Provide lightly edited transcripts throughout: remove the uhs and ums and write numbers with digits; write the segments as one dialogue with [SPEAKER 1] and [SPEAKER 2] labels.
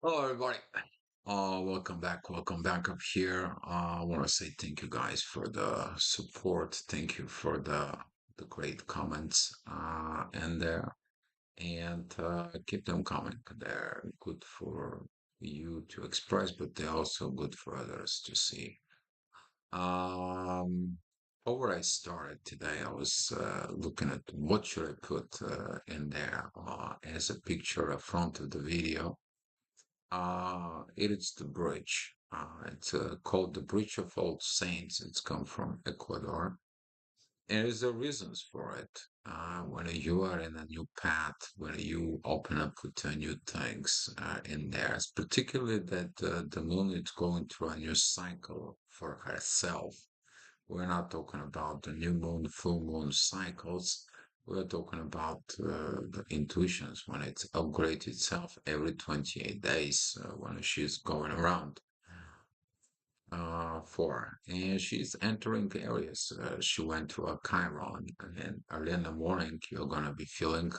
[SPEAKER 1] Hello, everybody. Welcome back up here. I want to say thank you guys for the support. Thank you for the great comments and there, and keep them coming. They're good for you to express, but they're also good for others to see. Um, Before I started today, I was looking at what should I put in there as a picture up front of the video. It is the bridge. It's called the Bridge of All Saints. It's come from Ecuador. And there's the reasons for it. When you are in a new path, when you open up to new things in there, it's particularly that the moon is going through a new cycle for herself. We're not talking about the new moon, full moon cycles. We're talking about the intuitions when it upgrades itself every 28 days when she's going around for. And she's entering areas. She went to a Chiron, and early in the morning, you're going to be feeling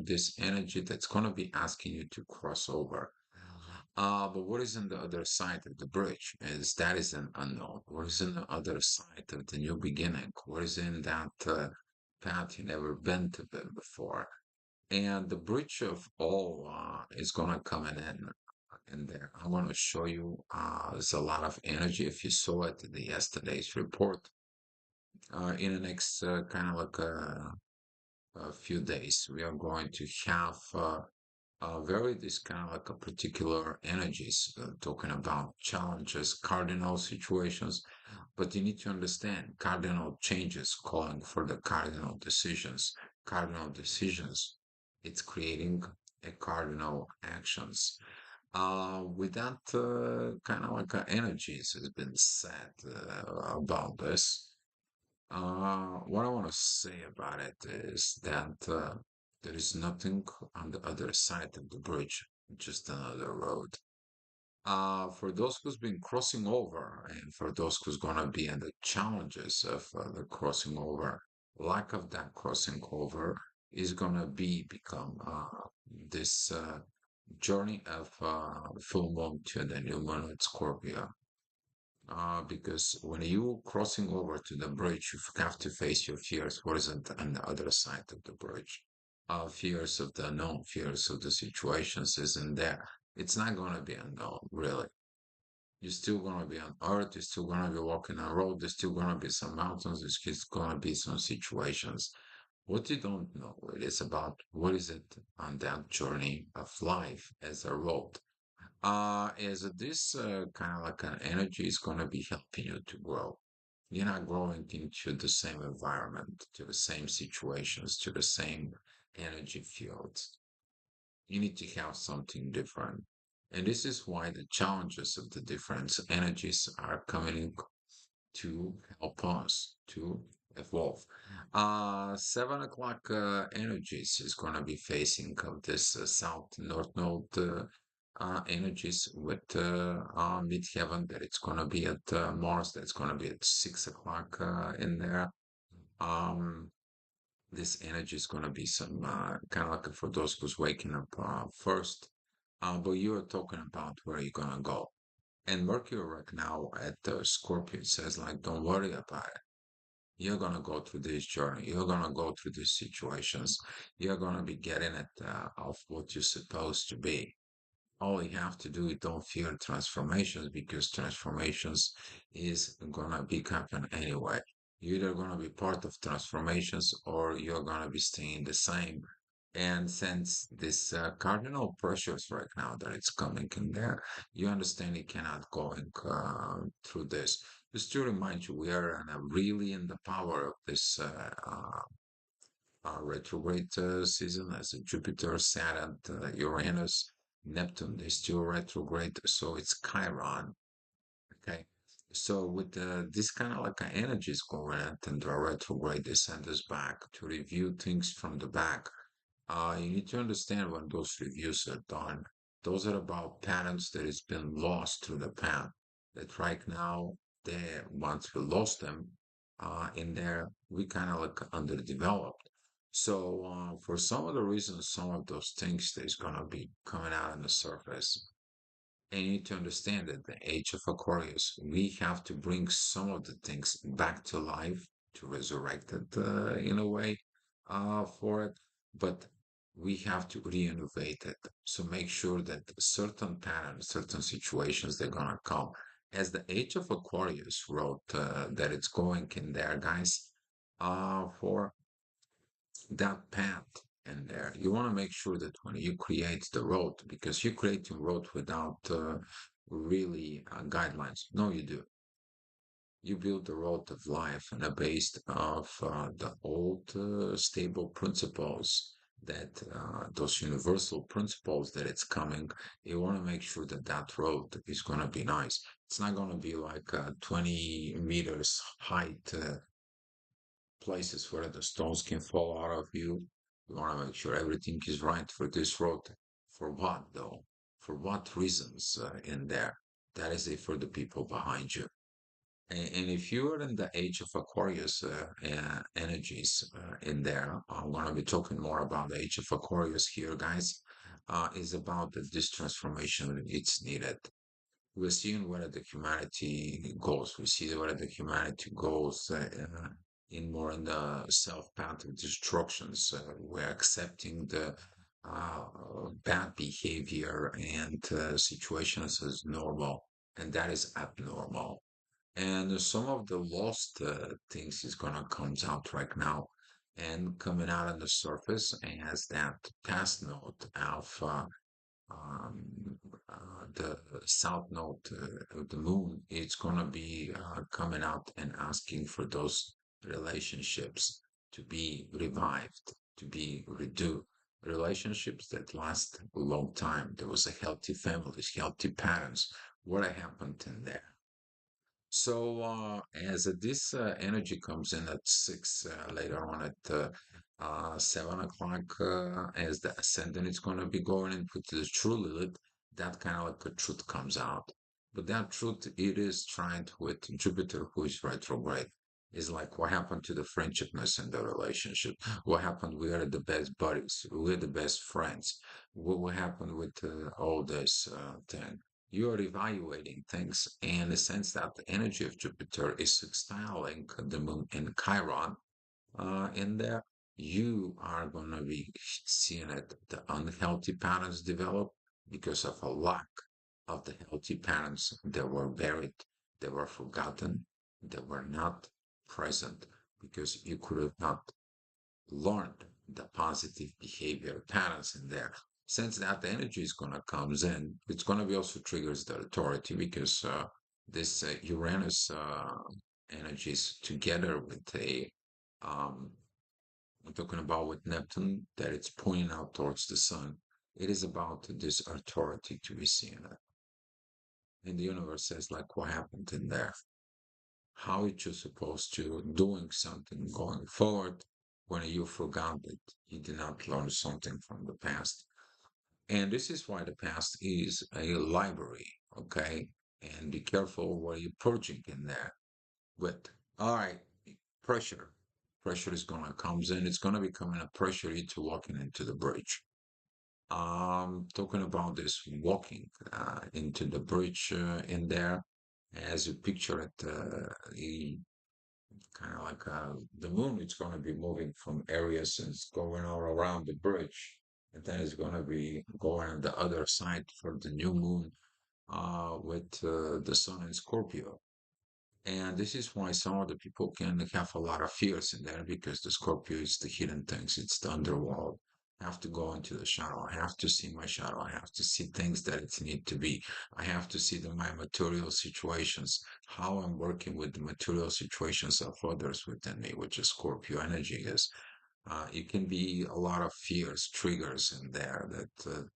[SPEAKER 1] this energy that's going to be asking you to cross over. But what is on the other side of the bridge is that is an unknown. What is on the other side of the new beginning? What is in that path you never been to before? And the bridge of all is gonna come in there. I want to show you. There's a lot of energy. If you saw it in the yesterday's report, in the next kind of like a few days, we are going to have very this kind of like a particular energies, talking about challenges, cardinal situations. But you need to understand cardinal changes calling for the cardinal decisions. Cardinal decisions, it's creating a cardinal actions. With that kind of like energies has been said about this. What I want to say about it is that there is nothing on the other side of the bridge, just another road. For those who's been crossing over, and for those who's gonna be in the challenges of the crossing over, lack of that crossing over is gonna become this journey of full moon to the new moon at Scorpio. Because when you crossing over to the bridge, you have to face your fears. What is on the other side of the bridge? Fears of the unknown, fears of the situations isn't there. It's not going to be unknown, really. You're still going to be on earth. You're still going to be walking on road. There's still going to be some mountains. There's just going to be some situations. What you don't know it is about what is it on that journey of life as a road. Is this kind of like an energy is going to be helping you to grow. You're not growing into the same environment, to the same situations, to the same energy fields. You need to have something different. And this is why the challenges of the different energies are coming to help us to evolve. 7 o'clock energies is going to be facing of this south north node energies with midheaven that it's going to be at Mars, that's going to be at 6 o'clock in there. Um, this energy is going to be some kind of like for those who's waking up first. But you're talking about where you're going to go. And Mercury right now at Scorpio says like, don't worry about it. You're gonna go through this journey. You're gonna go through these situations. You're gonna be getting it of what you're supposed to be. All you have to do is don't fear transformations because transformations is gonna be happen anyway. You're either gonna be part of transformations or you're gonna be staying the same. And since this cardinal pressures right now that it's coming in there, you understand you cannot go through this. Just to remind you, we are really in the power of this retrograde season as a Jupiter, Saturn, Uranus, Neptune. They still retrograde, so it's Chiron. Okay. So with this kind of like energies going on and the retrograde, they send us back to review things from the back. You need to understand when those reviews are done. Those are about patterns that has been lost through the path. That right now, they once we lost them, in there, we kind of like underdeveloped. So for some of the reasons, some of those things that is gonna be coming out on the surface. And you need to understand that the age of Aquarius, we have to bring some of the things back to life to resurrect it in a way for it, but we have to reinnovate it. So make sure that certain patterns, certain situations, they're gonna come. As the age of Aquarius wrote that it's going in there, guys, for that path in there. You want to make sure that when you create the road, because you create a road without really guidelines. No, you do. You build the road of life and a based of the old stable principles that those universal principles that it's coming. You want to make sure that that road is going to be nice. It's not going to be like 20 meters height places where the stones can fall out of you. You want to make sure everything is right for this road. For what, though? For what reasons in there? That is it for the people behind you. And if you are in the age of Aquarius energies in there, I'm going to be talking more about the age of Aquarius here, guys. Is about that this transformation it's needed. We're seeing where the humanity goes. We see where the humanity goes in more in the self path of destructions. We're accepting the uh, bad behavior and situations as normal, and that is abnormal. And some of the lost things is gonna comes out right now, and coming out on the surface as that past note of um, the south node of the moon, it's going to be coming out and asking for those relationships to be revived, to be redo. Relationships that last a long time. There was a healthy families, healthy parents. What happened in there? So as this energy comes in at 6 later on at 7 o'clock, as the ascendant is going to be going into the true Lilith, that kind of like a truth comes out. But that truth, it is trying to, with Jupiter, who is retrograde, is like what happened to the friendshipness in the relationship. What happened? We are the best buddies. We're the best friends. What happened with all this thing? You are evaluating things in the sense that the energy of Jupiter is sextiling the moon in Chiron. In there, you are going to be seeing it, the unhealthy patterns develop because of a lack of the healthy patterns that were buried, that were forgotten, that were not present because you could have not learned the positive behavior patterns in there. Since that energy is going to comes in, it's going to be also triggers the authority because this Uranus energies together with a I'm talking about with Neptune that it's pointing out towards the sun. It is about this authority to be seen. And the universe says like what happened in there, how it you're supposed to doing something going forward when you forgot that you did not learn something from the past. And this is why the past is a library, okay? And be careful what you're purging in there. But all right, pressure. Pressure is gonna comes in. It's gonna be coming a pressure into walking into the bridge. Talking about this walking into the bridge in there, as you picture it, kind of like the moon, it's going to be moving from areas and it's going all around the bridge. And then it's going to be going on the other side for the new moon with the sun in Scorpio. And this is why some of the people can have a lot of fears in there because the Scorpio is the hidden things, it's the underworld. I have to go into the shadow. I have to see my shadow. I have to see things that it need to be. I have to see my material situations, how I'm working with the material situations of others within me, which is Scorpio energy is. It can be a lot of fears, triggers in there that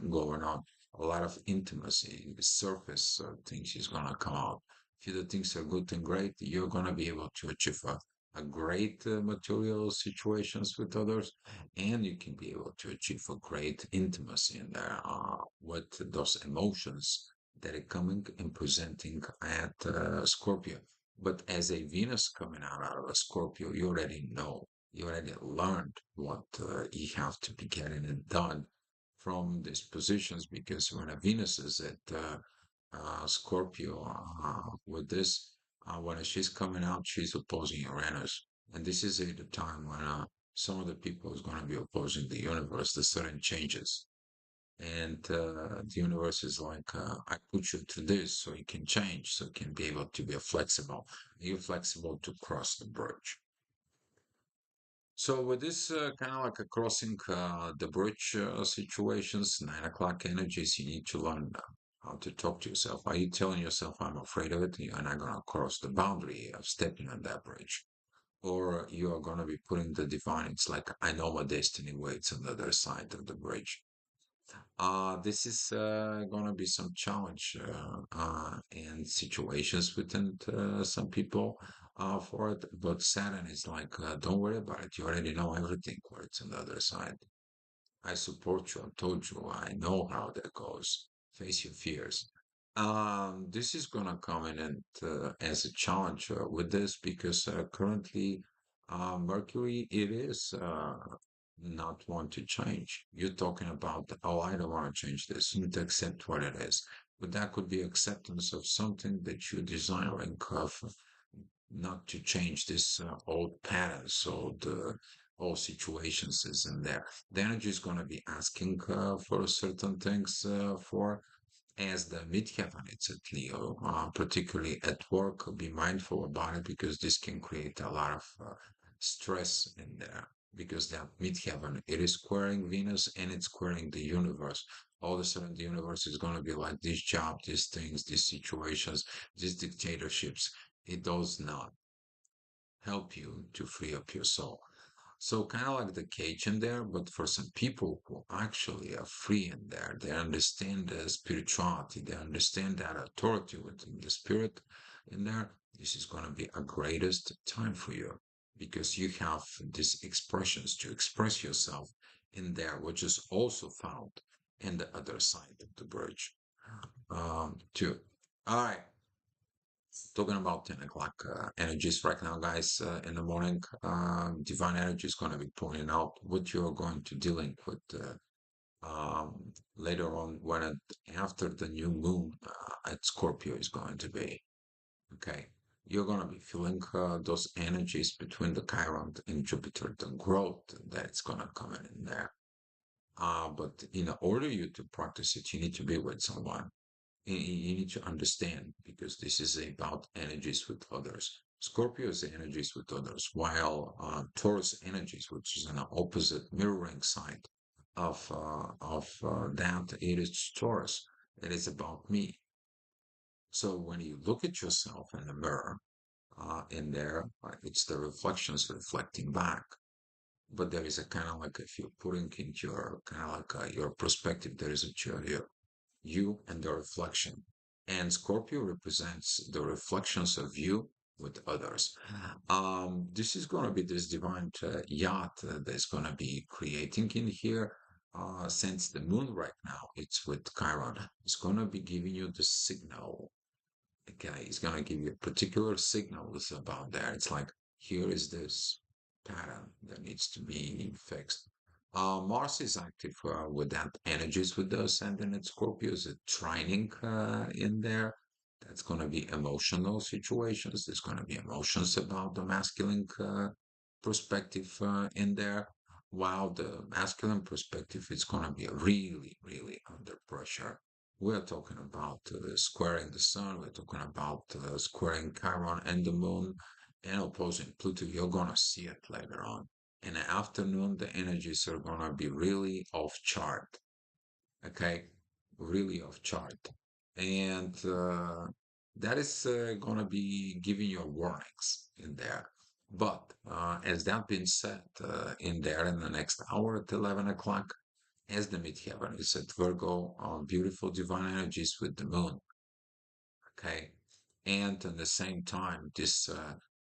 [SPEAKER 1] going on. A lot of intimacy, surface things is gonna come out. If the things are good and great, you're gonna be able to achieve a great material situations with others, and you can be able to achieve a great intimacy in there with those emotions that are coming and presenting at Scorpio. But as a Venus coming out of a Scorpio, you already know you already learned what you have to be getting it done from these positions because when a Venus is at Scorpio with this, when she's coming out, she's opposing Uranus. And this is at the time when some of the people is going to be opposing the universe, the sudden changes. And the universe is like, I put you through this so you can change, so you can be able to be flexible. You're flexible to cross the bridge. So with this kind of like a crossing the bridge situations, 9 o'clock energies, you need to learn how to talk to yourself. Are you telling yourself, I'm afraid of it? You're not going to cross the boundary of stepping on that bridge. Or you are going to be putting the divine, it's like, I know my destiny waits on the other side of the bridge. This is going to be some challenge and situations within some people for it. But Saturn is like, don't worry about it. You already know everything where it's on the other side. I support you. I told you. I know how that goes. Face your fears. This is going to come in and, as a challenge with this because currently Mercury, it is not want to change. You're talking about, oh, I don't want to change this. You need to accept what it is. But that could be acceptance of something that you're desiring of not to change this old pattern. So the old situations is in there. The energy is going to be asking for certain things for as the midheaven, it's at Leo, particularly at work. Be mindful about it because this can create a lot of stress in there. Because that midheaven, it is squaring Venus and it's squaring the universe. All of a sudden, the universe is going to be like this job, these things, these situations, these dictatorships. It does not help you to free up your soul. So kind of like the cage in there, but for some people who actually are free in there, they understand the spirituality, they understand that authority within the spirit in there. This is going to be a greatest time for you because you have these expressions to express yourself in there, which is also found in the other side of the bridge, too. All right, talking about 10 o'clock energies right now, guys, in the morning. Divine energy is going to be pointing out what you're going to dealing with later on when after the new moon at Scorpio is going to be. Okay. You're going to be feeling those energies between the Chiron and Jupiter, the growth that's going to come in there. But in order you to practice it, you need to be with someone. You need to understand because this is about energies with others. Scorpio's energies with others, while Taurus energies, which is an opposite mirroring side of that, it is Taurus. It is about me. So when you look at yourself in the mirror, in there, it's the reflections reflecting back. But there is a kind of like if you're putting into your kind of like your perspective, there is a chair here you and the reflection. And Scorpio represents the reflections of you with others. This is going to be this divine yacht that's going to be creating in here. Since the moon right now, it's with Chiron. It's going to be giving you the signal. Okay, it's going to give you particular signals about that. It's like, here is this pattern that needs to be fixed. Mars is active with that energies with the ascendant in Scorpio is a trining in there. That's going to be emotional situations. There's going to be emotions about the masculine perspective in there. While the masculine perspective is going to be really, really under pressure. We're talking about squaring the sun. We're talking about squaring Chiron and the moon and opposing Pluto. You're going to see it later on. In the afternoon, the energies are going to be really off chart. Okay. Really off chart. And that is going to be giving you warnings in there. But as that being said, in there in the next hour at 11 o'clock, as the midheaven is at Virgo, beautiful divine energies with the moon. Okay. And at the same time, this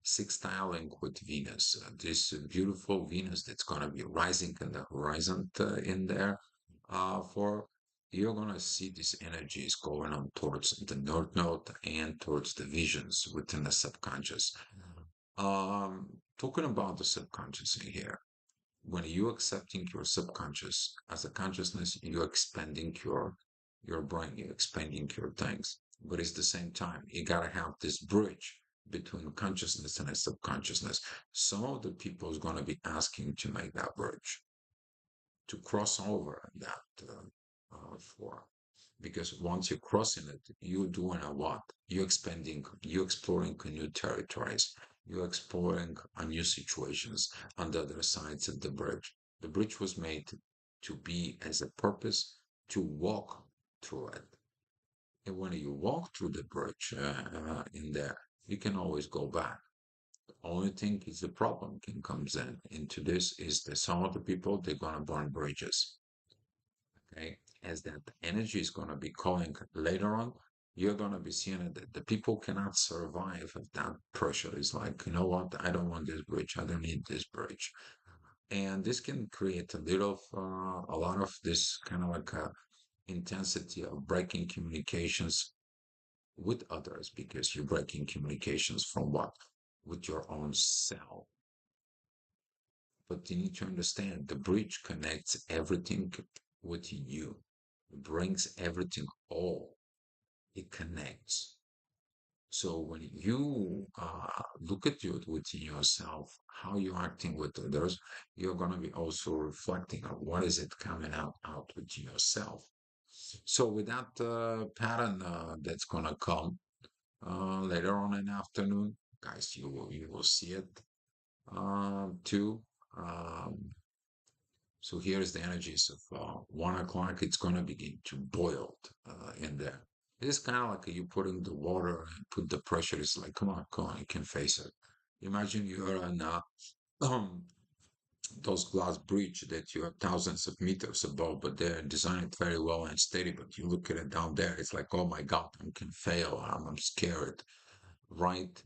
[SPEAKER 1] sextiling with Venus, this beautiful Venus that's going to be rising in the horizon in there for you're going to see these energies going on towards the North Node and towards the visions within the subconscious. Talking about the subconscious in here, when you accepting your subconscious as a consciousness, you're expanding your brain, you're expanding your things. But it's the same time, you gotta have this bridge between consciousness and a subconsciousness. Some of the people is gonna be asking to make that bridge, to cross over that for because once you're crossing it, you're doing a what? You're expanding, you're exploring new territories, you're exploring new situations on the other sides of the bridge. The bridge was made to be as a purpose to walk through it. And when you walk through the bridge in there, you can always go back. The only thing is the problem can comes in into this is that some of the people they're gonna burn bridges. Okay, as that energy is going to be calling later on, you're going to be seeing that the people cannot survive if that pressure is like, you know what, I don't want this bridge, I don't need this bridge. And this can create a lot of this kind of like a intensity of breaking communications with others because you're breaking communications from what? With your own self. But you need to understand the bridge connects everything with you, it brings everything all, it connects. So when you look at you within yourself, how you're acting with others, you're going to be also reflecting on what is it coming out within yourself. So with that pattern that's going to come later on in the afternoon, guys, you will see it too. Um, So here's the energies of 1 o'clock. It's going to begin to boil in there. It's kind of like you putting the water and put the pressure. It's like, come on, you can face it. Imagine you're on um, those glass bridge that you have thousands of meters above, but they're designed very well and steady. But you look at it down there, it's like, oh my God, I can fail. I'm scared, right?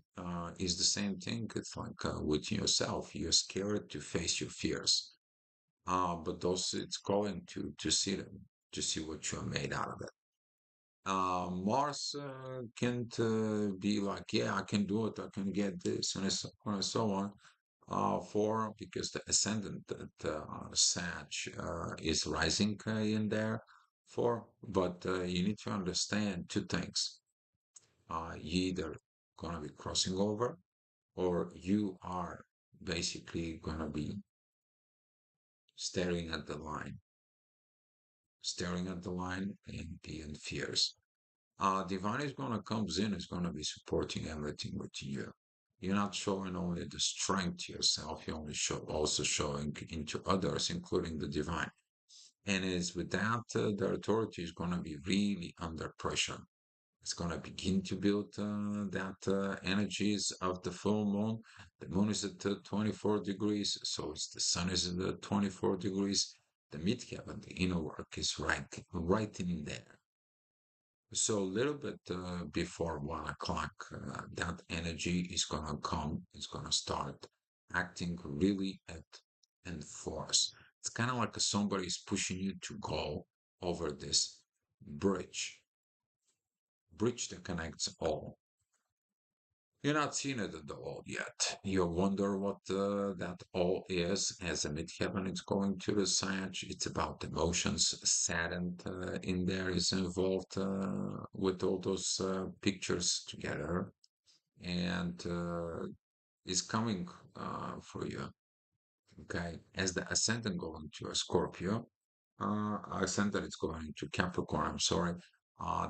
[SPEAKER 1] It's the same thing. It's like with yourself. You're scared to face your fears, but those it's calling to see them, to see what you're made out of it. Mars can't be like, yeah, I can do it, I can get this, and so on and so on. For because the ascendant that Sag is rising in there for, but you need to understand two things. You either gonna be crossing over, or you are basically gonna be staring at the line and being fierce. Divine is gonna comes in, is gonna be supporting everything with you. You're not showing only the strength to yourself, you only show also showing into others, including the divine. And is with that, the authority is gonna be really under pressure. It's gonna begin to build that energies of the full moon. The moon is at 24 degrees, so it's the sun is at 24 degrees. The midheaven, the inner work, is right in there. So a little bit before 1 o'clock, that energy is gonna come. It's gonna start acting really at in force. It's kind of like somebody is pushing you to go over this bridge, bridge that connects all. You're not seeing it at the all yet. You wonder what that all is. As a midheaven, it's going to the side. It's about emotions. Saturn in there is involved with all those pictures together, and is coming for you. Okay, as the ascendant going to a Scorpio, ascendant is going to Capricorn. I'm sorry.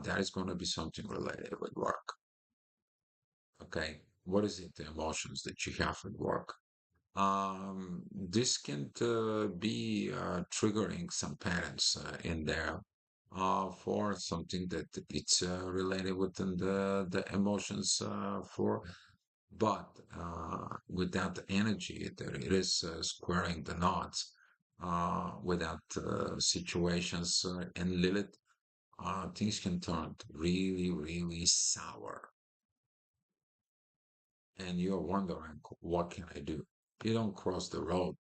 [SPEAKER 1] That is going to be something related with work. Okay, what is it, the emotions that you have at work? This can be triggering some patterns in there for something that it's related within the emotions for, but with that energy, that it is squaring the knots without situations and Lilith, things can turn really, really sour and you're wondering, what can I do? You don't cross the road,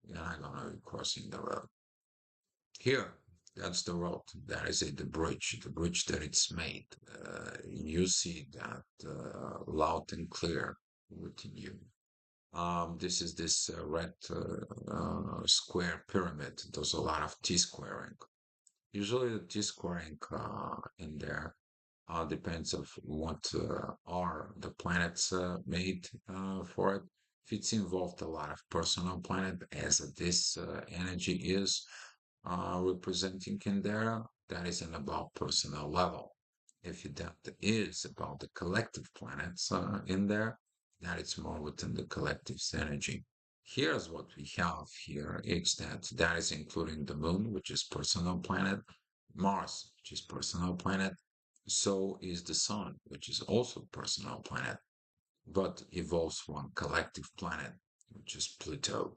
[SPEAKER 1] you're not gonna be crossing the road. Here, that's the road. That is it, the bridge that it's made. You see that loud and clear within you. This is this red square pyramid. There's a lot of T-squaring. Usually the T-squaring in there depends of what are the planets made for it. If it's involved a lot of personal planet, as this energy is representing in there, that isn't about personal level. If that is about the collective planets in there, that is more within the collective's energy. Here's what we have here is that that is including the moon, which is personal planet, Mars, which is personal planet, so is the sun, which is also personal planet, but evolves from collective planet, which is Pluto.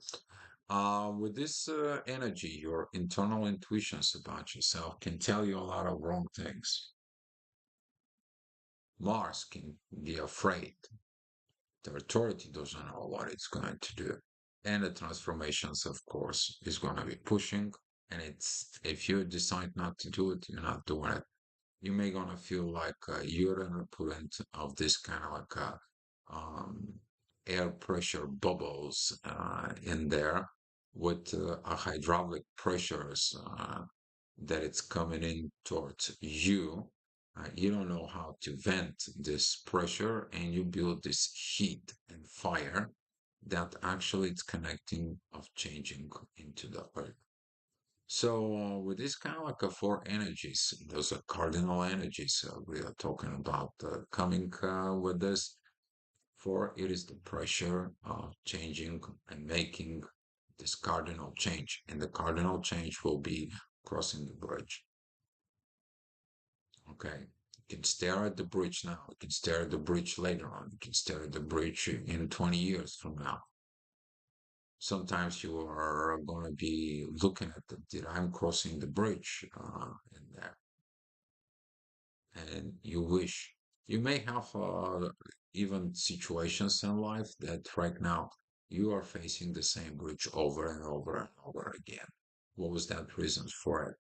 [SPEAKER 1] With this energy, your internal intuitions about yourself can tell you a lot of wrong things. Mars can be afraid. The authority doesn't know what it's going to do. And the transformations, of course, is going to be pushing. And it's if you decide not to do it, you're not doing it. You may gonna feel like you're an opponent of this kind of like um, air pressure bubbles in there with a hydraulic pressures that it's coming in towards you. You don't know how to vent this pressure, and you build this heat and fire that actually it's connecting of changing into the earth. So with this kind of like a four energies, those are cardinal energies we are talking about coming with this. For it is the pressure of changing and making this cardinal change, and the cardinal change will be crossing the bridge. Okay, you can stare at the bridge now. You can stare at the bridge later on. You can stare at the bridge in 20 years from now. Sometimes you are going to be looking at the, did I'm crossing the bridge in there, and you wish you may have even situations in life that right now you are facing the same bridge over and over and over again. What was that reason for it?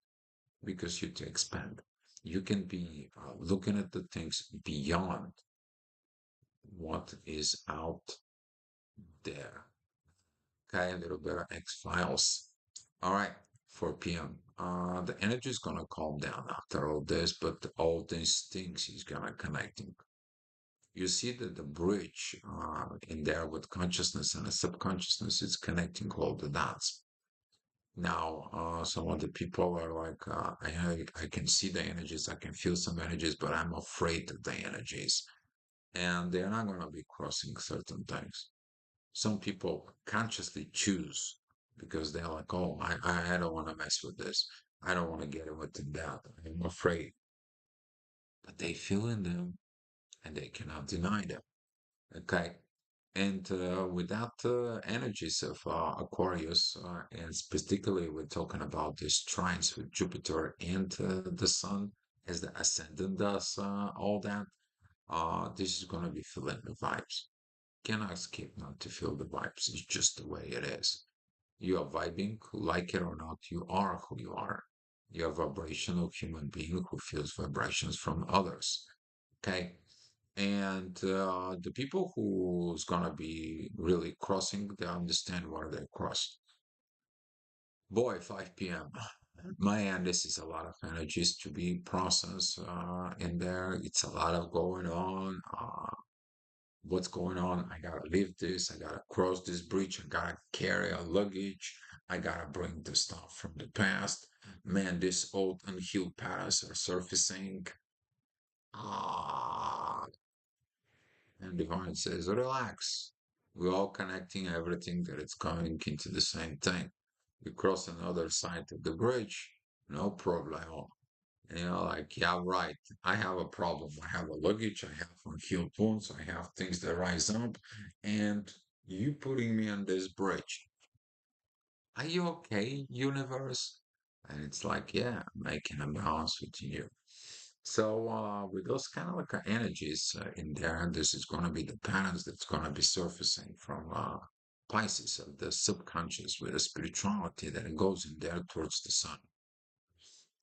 [SPEAKER 1] Because you to expand. You can be looking at the things beyond what is out there. Okay, a little bit of X Files. All right, 4 p.m. The energy is gonna calm down after all this, but all these things is gonna connecting. You see that the bridge in there with consciousness and the subconsciousness is connecting all the dots. Now, some of the people are like, I can see the energies, I can feel some energies, but I'm afraid of the energies, and they're not gonna be crossing certain things. Some people consciously choose because they're like, oh, I don't want to mess with this. I don't want to get it with that. I'm afraid. But they feel in them and they cannot deny them. Okay. And with that energies of Aquarius, and particularly we're talking about these trines with Jupiter and the Sun as the ascendant does all that, this is going to be feeling the vibes. Cannot escape not to feel the vibes. It's just the way it is. You are vibing, like it or not, you are who you are. You're a vibrational human being who feels vibrations from others. Okay. And the people who's gonna be really crossing, they understand where they cross. Boy, 5 p.m. My end, this is a lot of energies to be processed in there. It's a lot of going on. What's going on? I gotta leave this. I gotta cross this bridge. I gotta carry a luggage. I gotta bring the stuff from the past. Man, these old unhealed patterns are surfacing. Ah, and Divine says, relax. We're all connecting everything that it's coming into the same thing. We cross another side of the bridge, no problem. And you're like, yeah, right. I have a problem. I have a luggage. I have unhealed wounds. I have things that rise up. And you putting me on this bridge. Are you okay, universe? And it's like, yeah, I'm making a balance with you. So with those kind of like energies in there, this is going to be the patterns that's going to be surfacing from Pisces of the subconscious with the spirituality that goes in there towards the sun.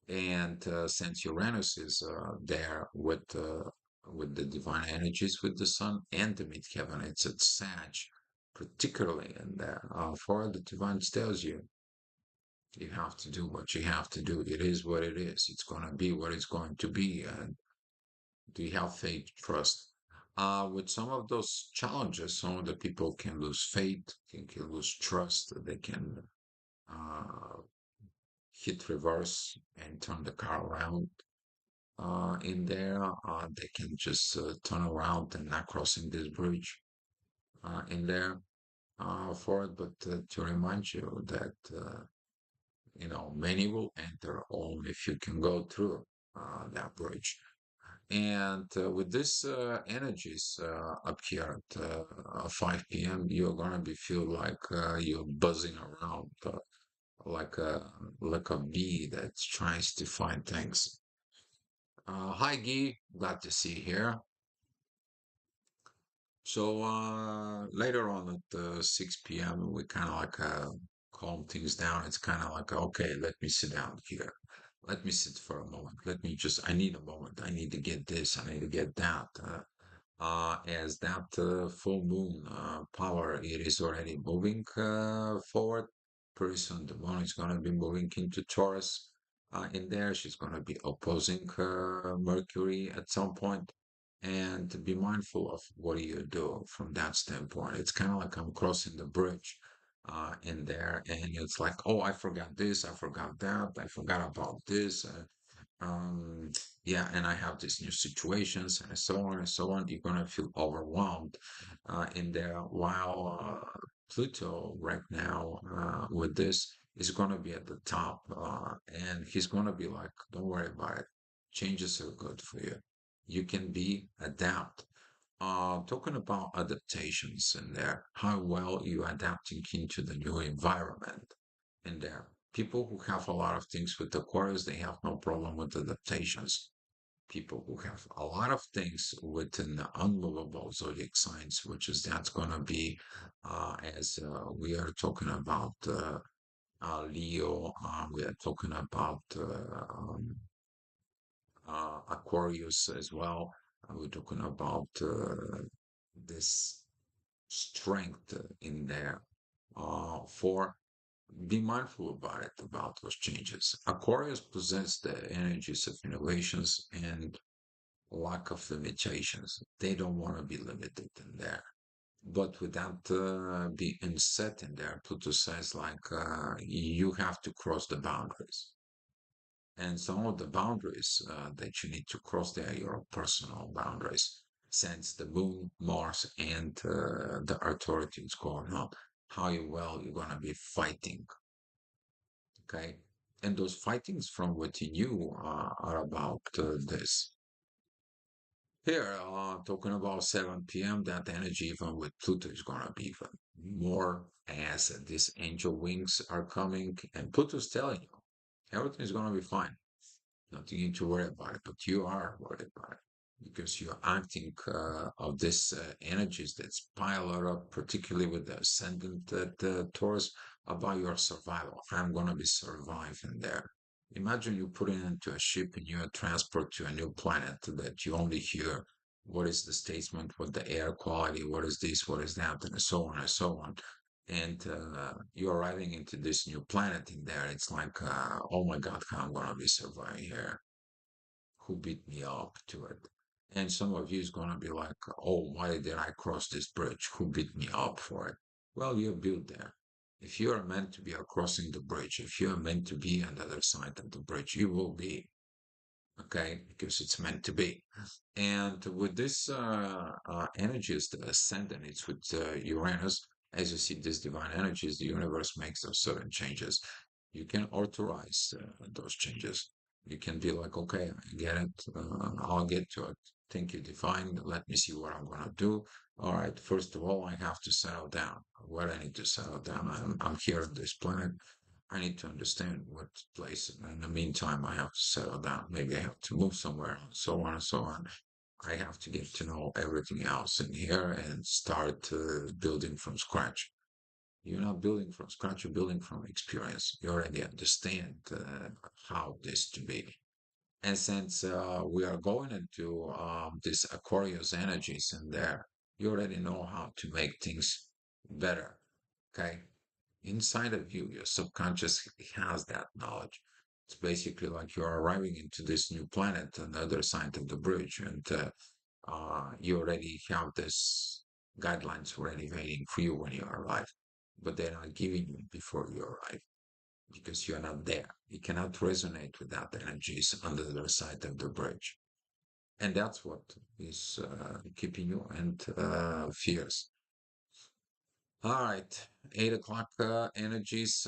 [SPEAKER 1] And since Uranus is there with the divine energies with the sun and the midheaven, it's at Sag. particularly in there. For the divine tells you, you have to do what you have to do. It is what it is. It's going to be what it's going to be. And do you have faith, trust? With some of those challenges, some of the people can lose faith, can lose trust. They can uh, hit reverse and turn the car around. In there, they can just turn around and not crossing this bridge in there for it. But to remind you that many will enter only if you can go through that bridge. And with this energies up here at 5 p.m., you're gonna be feel like you're buzzing around like a bee that tries to find things. Hi, Guy. Glad to see you here. So later on at 6 p.m., we kind of like calm things down. It's kind of like, okay, let me sit down here. Let me sit for a moment. I need a moment. I need to get this. I need to get that. As that full moon power, it is already moving forward. Pretty soon, the moon is going to be moving into Taurus. In there, she's going to be opposing Mercury at some point, and be mindful of what do you do from that standpoint. It's kind of like I'm crossing the bridge in there, and it's like, oh, I forgot this, I forgot that, I forgot about this. Um, yeah, and I have these new situations and so on and so on. You're gonna feel overwhelmed in there. While Pluto right now with this is gonna be at the top, and he's gonna be like, "Don't worry about it. Changes are good for you. You can be adapt." Talking about adaptations in there, how well you adapting into the new environment in there. People who have a lot of things with Aquarius, they have no problem with adaptations. People who have a lot of things within the unmovable zodiac signs, which is that's going to be, as we are talking about Leo, we are talking about Aquarius as well. We're talking about this strength in there for be mindful about it, about those changes. Aquarius possess the energies of innovations and lack of limitations. They don't want to be limited in there. But without being set in there, Pluto says like you have to cross the boundaries. And some of the boundaries that you need to cross there are your personal boundaries. Since the moon, Mars, and the authority is going on, how well you're going to be fighting. Okay. And those fightings from within you are about this. Here, talking about 7 p.m., that energy, even with Pluto, is going to be even more as these angel wings are coming. And Pluto's telling you everything is going to be fine. Nothing you need to worry about it, but you are worried about it because you're acting of this energies that's piled up, particularly with the ascendant Taurus, about your survival. I'm going to be surviving there. Imagine you putting into a ship and you're transport to a new planet that you only hear what is the statement, what the air quality, what is this, what is that, and so on and so on. And you're arriving into this new planet in there. It's like, oh my God, how I'm gonna be surviving here? Who beat me up to it? And some of you is gonna be like, oh, why did I cross this bridge? Who beat me up for it? Well, you're built there. If you are meant to be crossing the bridge, if you are meant to be on the other side of the bridge, you will be, okay, because it's meant to be. And with this energies, the ascendant, it's with Uranus. As you see, these divine energies, the universe makes those certain changes. You can authorize those changes. You can be like, okay, I get it. I'll get to it. Thank you, divine. Let me see what I'm going to do. All right. First of all, I have to settle down. What I need to settle down. I'm here on this planet. I need to understand what place. In the meantime, I have to settle down. Maybe I have to move somewhere, so on and so on. I have to get to know everything else in here and start building from scratch. You're not building from scratch, you're building from experience. You already understand how this to be. And since we are going into this Aquarius energies in there, you already know how to make things. better. Okay. Inside of you, your subconscious has that knowledge. It's basically like you're arriving into this new planet on the other side of the bridge, and you already have this guidelines already waiting for you when you arrive, but they're not giving you before you arrive because you're not there. You cannot resonate with that energies on the other side of the bridge, and that's what is keeping you and fears. All right, 8 o'clock energies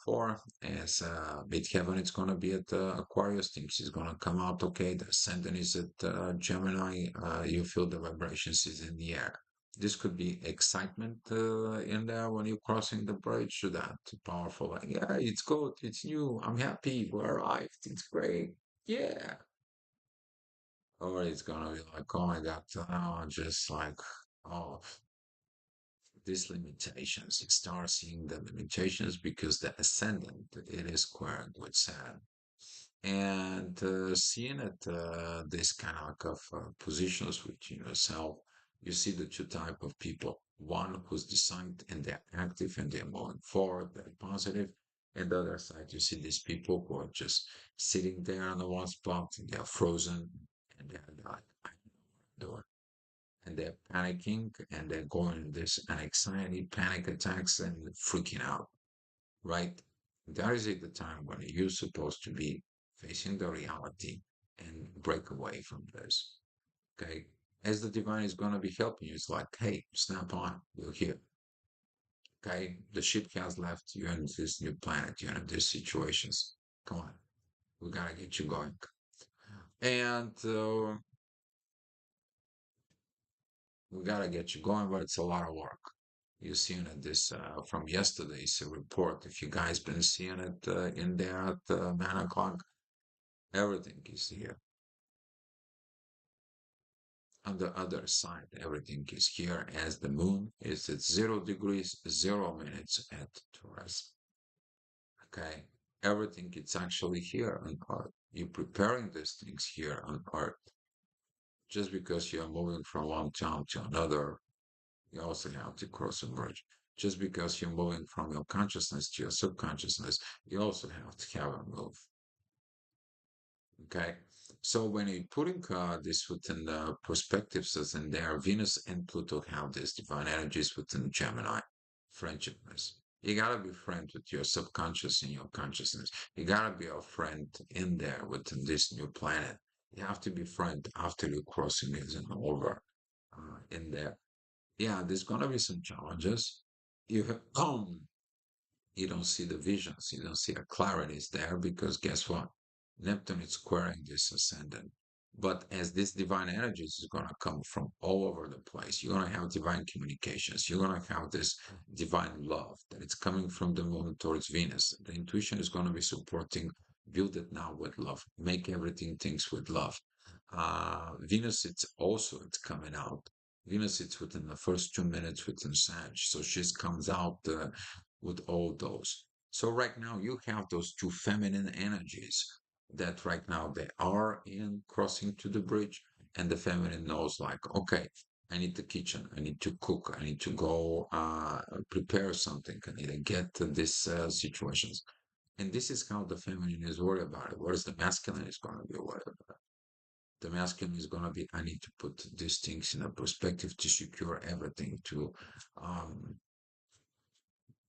[SPEAKER 1] for as midheaven. It's gonna be at Aquarius. Things is gonna come out okay. The ascendant is at Gemini. You feel the vibrations is in the air. This could be excitement in there when you're crossing the bridge. That powerful. Like, yeah, it's good. It's new. I'm happy. We arrived. It's great. Yeah. Or it's gonna be like, oh my God, just like, oh, these limitations. You start seeing the limitations because the ascendant it is squared with Saturn, and seeing it this kind of positions within yourself, you see the two type of people. One who's decided and they're active and they're moving forward, they're positive. And the other side, you see these people who are just sitting there on the one spot and they're frozen and they're like, I don't know what I'm doing and they're panicking and they're going this anxiety, panic attacks, and freaking out, right? That is at the time when you're supposed to be facing the reality and break away from this. Okay. As the divine is going to be helping you, it's like, hey, snap on, you're here. Okay. The ship has left. You're in this new planet. You're in these situations. Come on. We got to get you going. And we got to get you going, but it's a lot of work. You've seen it this from yesterday's report. If you guys been seeing it in there at 9 o'clock, everything is here. On the other side, everything is here as the moon is at 0 degrees, 0 minutes at Taurus. Okay. Everything is actually here on Earth. You're preparing these things here on Earth. Just because you're moving from one town to another, you also have to cross a bridge. Just because you're moving from your consciousness to your subconsciousness, you also have to have a move. Okay. So when you're putting this within the perspectives as in there, Venus and Pluto have these divine energies within Gemini, friendshipness. You gotta be friend with your subconscious and your consciousness. You gotta be a friend in there within this new planet. You have to be friend after you crossing it and over in there. Yeah, there's gonna be some challenges. You have, you don't see the visions, you don't see the clarities there because guess what? Neptune is squaring this ascendant. But as this divine energy is going to come from all over the place, you're going to have divine communications. You're going to have this divine love that it's coming from the moon towards Venus. The intuition is going to be supporting, build it now with love, make everything things with love. Venus, it's coming out. Venus, it's within the first 2 minutes within Sag. So she comes out with all those. So right now you have those two feminine energies that right now they are in crossing to the bridge, and the feminine knows like, okay, I need the kitchen, I need to cook, I need to go prepare something, I need to get to this situations. And this is how the feminine is worried about it. Whereas the masculine is going to be worried about it. The masculine is going to be, I need to put these things in a perspective to secure everything, to um,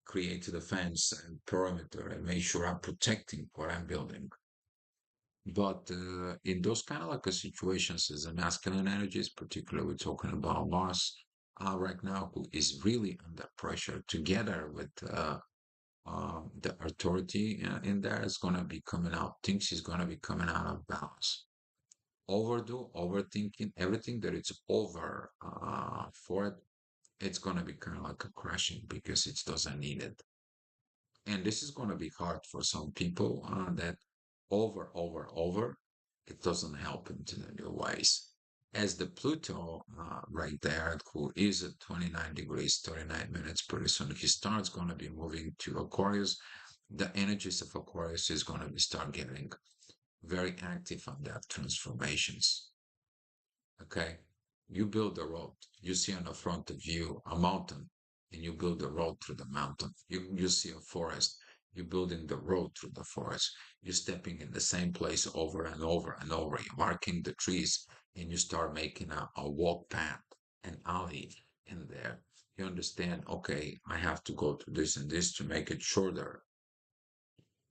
[SPEAKER 1] create the fence and perimeter and make sure I'm protecting what I'm building. But in those kind of like a situations, as a masculine energies, particularly we're talking about Mars right now, who is really under pressure, together with the authority in there is going to be coming out. Things is going to be coming out of balance. Overdo, overthinking, everything that it's over for it, it's going to be kind of like a crashing because it doesn't need it. And this is going to be hard for some people that over, it doesn't help into the new ways. As the Pluto right there, who is at 29 degrees, 39 minutes pretty soon, he starts going to be moving to Aquarius. The energies of Aquarius is going to be start getting very active on that transformations. Okay. You build a road. You see on the front of you a mountain. and you build a road through the mountain. You see a forest, you're building the road through the forest. You're stepping in the same place over and over and over. You're marking the trees, and you start making a walk path, an alley in there. You understand, okay, I have to go to this and this to make it shorter.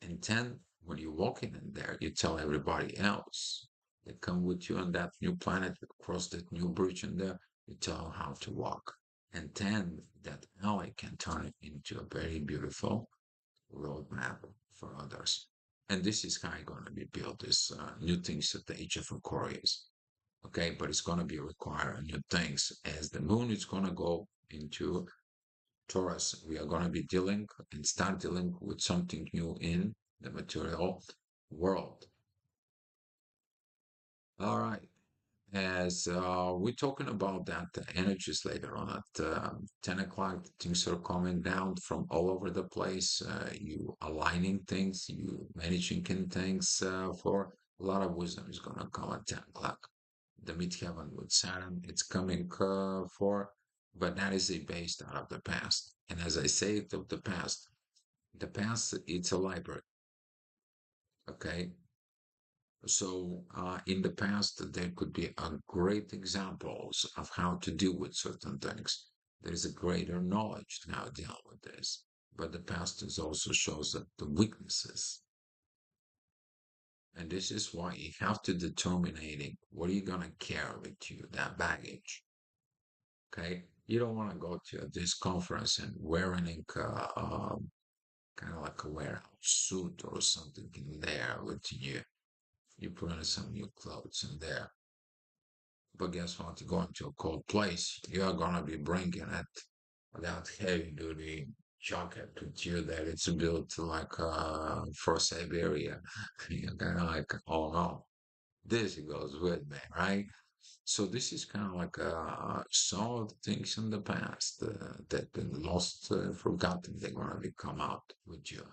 [SPEAKER 1] And then when you're walking in there, you tell everybody else that come with you on that new planet, across that new bridge in there, you tell them how to walk. And then that alley can turn it into a very beautiful roadmap for others. And this is how it's going to be built, this new things at the age of Aquarius. Okay, but it's going to be require new things as the moon is going to go into Taurus. We are going to be dealing and start dealing with something new in the material world. All right. As we're talking about that energies later on at 10 o'clock, things are coming down from all over the place. You aligning things, you managing things for a lot of wisdom is going to come at 10 o'clock. The midheaven with Saturn, it's coming for, but that is a based out of the past. And as I say, the past, it's a library. Okay. So, in the past, there could be a great examples of how to deal with certain things. There is a greater knowledge now dealing with this, but the past is also shows that the weaknesses, and this is why you have to determining what are you gonna carry with you, that baggage. Okay, you don't want to go to this conference and wearing kind of like a warehouse suit or something in there with you. You put on some new clothes in there. But guess what? You're going to a cold place. You're gonna be bringing it that heavy duty jacket with you that it's built like for Siberia. You're kind of like, oh no, this goes with me, right? So this is kind of like some of the things in the past that been lost, forgotten. They're gonna be come out with you.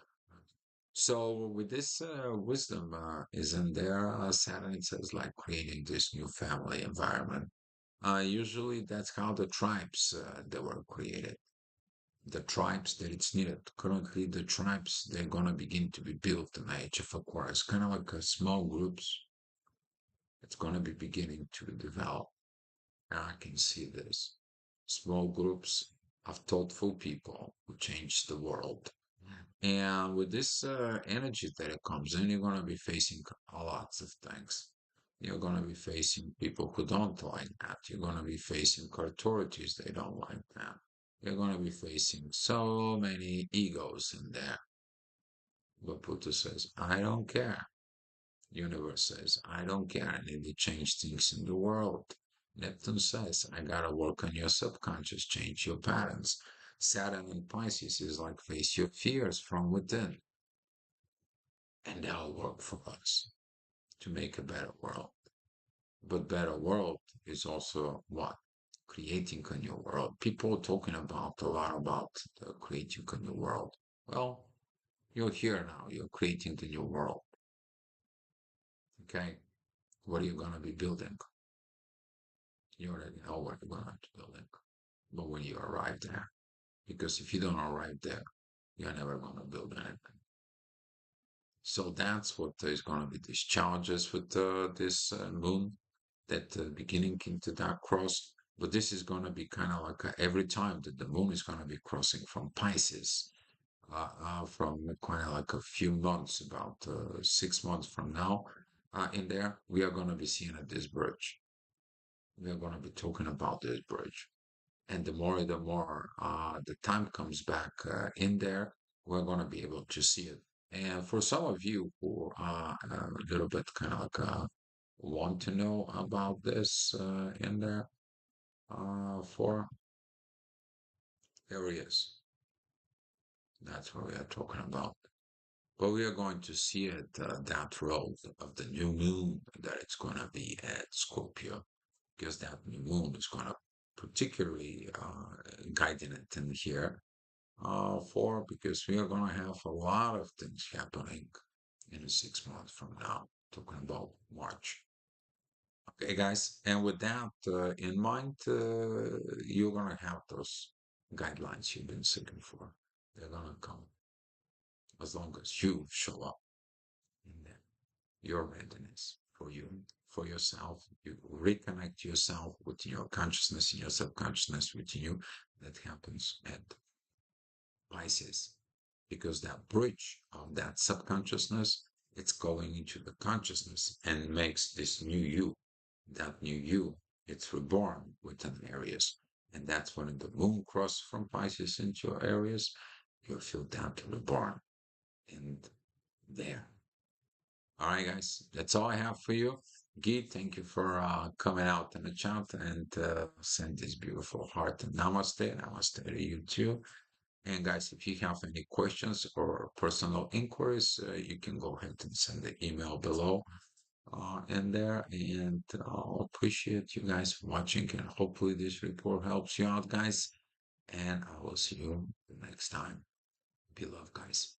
[SPEAKER 1] So with this wisdom is in there, Saturn it says like creating this new family environment. Usually that's how the tribes they were created. The tribes that it's needed. Currently, the tribes they're gonna begin to be built in the age of Aquarius, kind of like small groups. It's gonna be beginning to develop. And I can see this. Small groups of thoughtful people who change the world. And with this energy that it comes in, you're going to be facing a lots of things. You're going to be facing people who don't like that. You're going to be facing authorities they don't like that. You're going to be facing so many egos in there. But Pluto says, I don't care. Universe says, I don't care. I need to change things in the world. Neptune says, I gotta work on your subconscious, change your patterns. Saturn in Pisces is like face your fears from within. And that'll work for us to make a better world. But better world is also what? Creating a new world. People talking about a lot about creating a new world. Well, you're here now. You're creating the new world. Okay. What are you going to be building? You already know what you're going to be building. But when you arrive there, because if you don't arrive there, you're never going to build anything. So that's what is going to be these challenges with this moon that beginning into that cross. But this is going to be kind of like every time that the moon is going to be crossing from Pisces, from kind of like a few months, about 6 months from now, in there, we are going to be seeing at this bridge. We are going to be talking about this bridge. And the more the time comes back in there, we're going to be able to see it. And for some of you who are a little bit kind of like want to know about this in there, for areas, that's what we are talking about. But we are going to see it that road of the new moon that it's going to be at Scorpio, because that new moon is going to particularly guiding it in here for because we are going to have a lot of things happening in 6 months from now, talking about March. Okay, guys, and with that in mind, you're going to have those guidelines you've been seeking for. They're gonna come as long as you show up in them. Your readiness for you, for yourself. You reconnect yourself with your consciousness and your subconsciousness within you. That happens at Pisces, because that bridge of that subconsciousness, it's going into the consciousness and makes this new you. That new you, it's reborn within Aries. And that's when the moon crosses from Pisces into your Aries, you feel that reborn. And there. All right, guys, that's all I have for you. Guy, thank you for coming out in the chat and send this beautiful heart. Namaste. Namaste to you too. And guys, if you have any questions or personal inquiries, you can go ahead and send the email below in there. And I'll appreciate you guys watching. And hopefully this report helps you out, guys. And I will see you next time. Be loved, guys.